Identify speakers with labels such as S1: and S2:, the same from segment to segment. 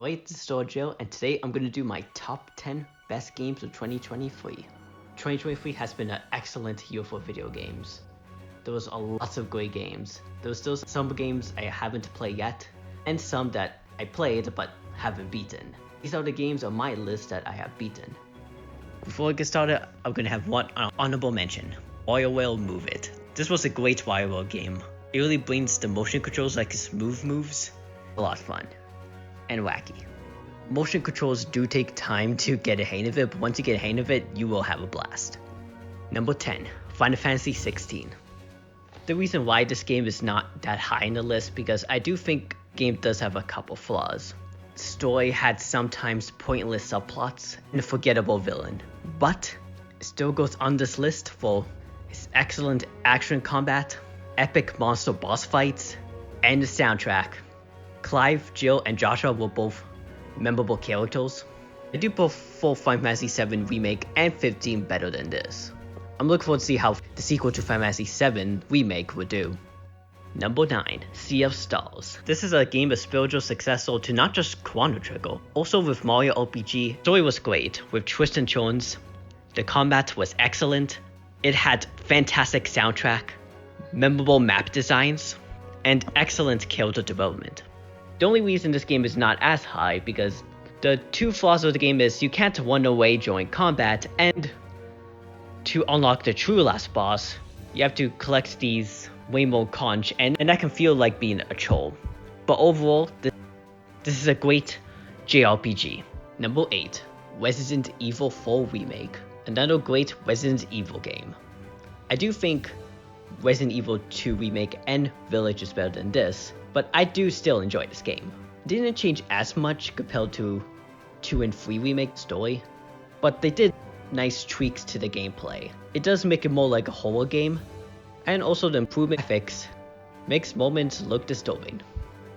S1: Wait, this is Jere, and today I'm going to do my top 10 best games of 2023. 2023 has been an excellent year for video games. There was a lot of great games. There was still some games I haven't played yet, and some that I played but haven't beaten. These are the games on my list that I have beaten. Before I get started, I'm going to have one honorable mention. Oil Whale Move It. This was a great WarioWare game. It really brings the motion controls like smooth moves. A lot of fun. And wacky. Motion controls do take time to get a hang of it, but once you get a hang of it, you will have a blast. Number 10, Final Fantasy 16. The reason why this game is not that high in the list because I do think the game does have a couple flaws. The story had sometimes pointless subplots and a forgettable villain, but it still goes on this list for its excellent action combat, epic monster boss fights, and the soundtrack. Clive, Jill, and Joshua were both memorable characters. I do both Final Fantasy 7 Remake and 15 better than this. I'm looking forward to see how the sequel to Final Fantasy 7 Remake would do. Number 9, Sea of Stars. This is a game of spiritual successor to not just Chrono Trigger, also with Mario RPG. The story was great, with twists and turns. The combat was excellent. It had fantastic soundtrack, memorable map designs, and excellent character development. The only reason this game is not as high because the two flaws of the game is you can't run away during combat, and to unlock the true last boss, you have to collect these rainbow conch, and that can feel like being a troll. But overall, this is a great JRPG. Number 8, Resident Evil 4 Remake. Another great Resident Evil game. I do think Resident Evil 2 Remake and Village is better than this, but I do still enjoy this game. It didn't change as much compared to 2 and 3 Remake story, but they did nice tweaks to the gameplay. It does make it more like a horror game, and also the improvement graphics makes moments look disturbing.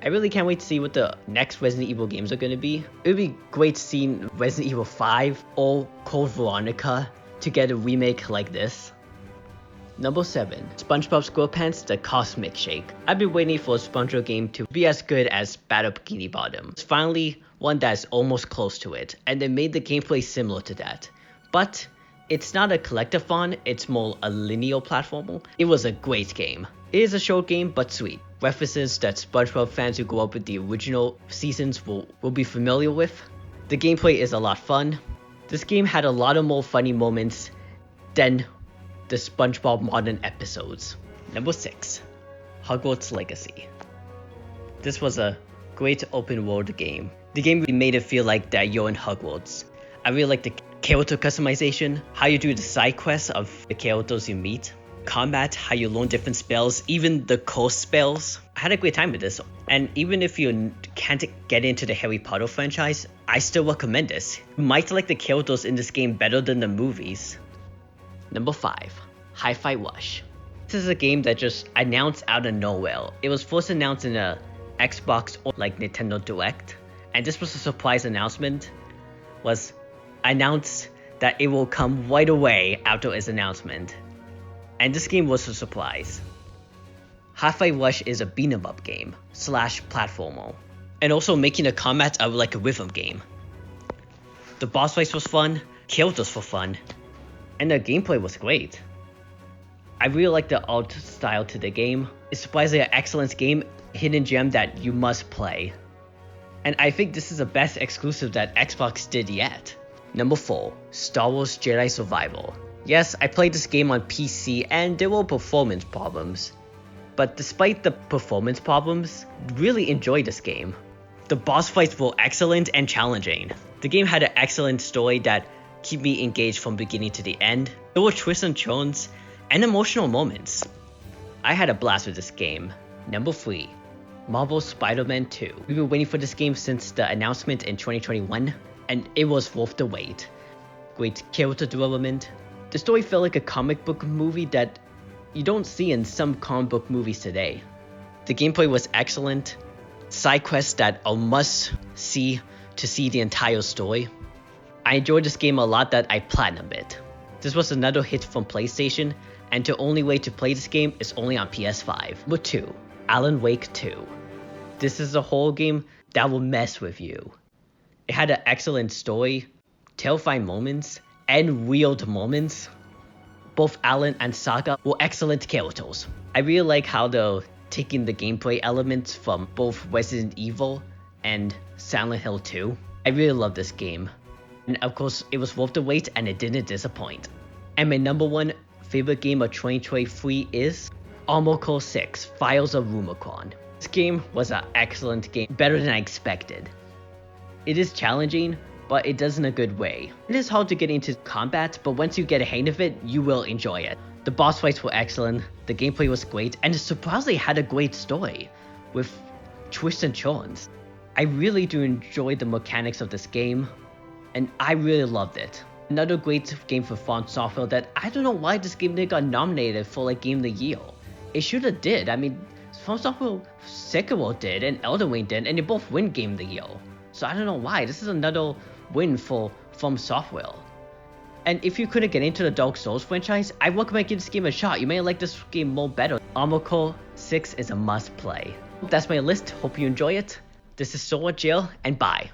S1: I really can't wait to see what the next Resident Evil games are going to be. It would be great seeing Resident Evil 5 or Code Veronica to get a remake like this. Number 7, SpongeBob SquarePants The Cosmic Shake. I've been waiting for a SpongeBob game to be as good as Battle Bikini Bottom. It's finally one that's almost close to it, and they made the gameplay similar to that. But it's not a collectathon, it's more a linear platformer. It was a great game. It is a short game, but sweet. References that SpongeBob fans who grew up with the original seasons will be familiar with. The gameplay is a lot of fun. This game had a lot of more funny moments than the SpongeBob modern episodes. Number 6, Hogwarts Legacy. This was a great open world game. The game really made it feel like that you're in Hogwarts. I really like the character customization, how you do the side quests of the characters you meet, combat, how you learn different spells, even the curse spells. I had a great time with this, and even if you can't get into the Harry Potter franchise, I still recommend this. You might like the characters in this game better than the movies. Number 5, Hi-Fi Rush. This is a game that just announced out of nowhere. It was first announced in a Xbox or like Nintendo Direct, and this was a surprise announcement. Was announced that it will come right away after its announcement, and this game was a surprise. Hi-Fi Rush is a beat 'em up game / platformer, and also making the combat of like a rhythm game. The boss fights was fun, characters were fun, and the gameplay was great. I really like the art style to the game. It's surprisingly an excellent game, hidden gem that you must play. And I think this is the best exclusive that Xbox did yet. Number 4, Star Wars Jedi Survival. Yes, I played this game on PC and there were performance problems. But despite the performance problems, really enjoyed this game. The boss fights were excellent and challenging. The game had an excellent story that keep me engaged from beginning to the end. There were twists and turns and emotional moments. I had a blast with this game. Number 3, Marvel Spider-Man 2. We've been waiting for this game since the announcement in 2021, and it was worth the wait. Great character development. The story felt like a comic book movie that you don't see in some comic book movies today. The gameplay was excellent. Side quests that are must see to see the entire story. I enjoyed this game a lot that I platinumed it. This was another hit from PlayStation, and the only way to play this game is only on PS5. Number 2, Alan Wake 2. This is a horror game that will mess with you. It had an excellent story, terrifying moments, and weird moments. Both Alan and Saga were excellent characters. I really like how they're taking the gameplay elements from both Resident Evil and Silent Hill 2. I really love this game. And of course, it was worth the wait and it didn't disappoint. And my number one favorite game of 2023 is Armored Core 6: Files of Rumicron. This game was an excellent game, better than I expected. It is challenging, but it does in a good way. It is hard to get into combat, but once you get a hang of it, you will enjoy it. The boss fights were excellent, the gameplay was great, and it surprisingly had a great story, with twists and turns. I really do enjoy the mechanics of this game, and I really loved it. Another great game for From Software that I don't know why this game didn't got nominated for like Game of the Year. It should have did. I mean, From Software, Sekiro did, and Elden Ring did, and they both win Game of the Year. So I don't know why. This is another win for From Software. And if you couldn't get into the Dark Souls franchise, I recommend giving this game a shot. You may like this game more better. Armored Core 6 is a must play. That's my list. Hope you enjoy it. This is Sora, Jere, and bye.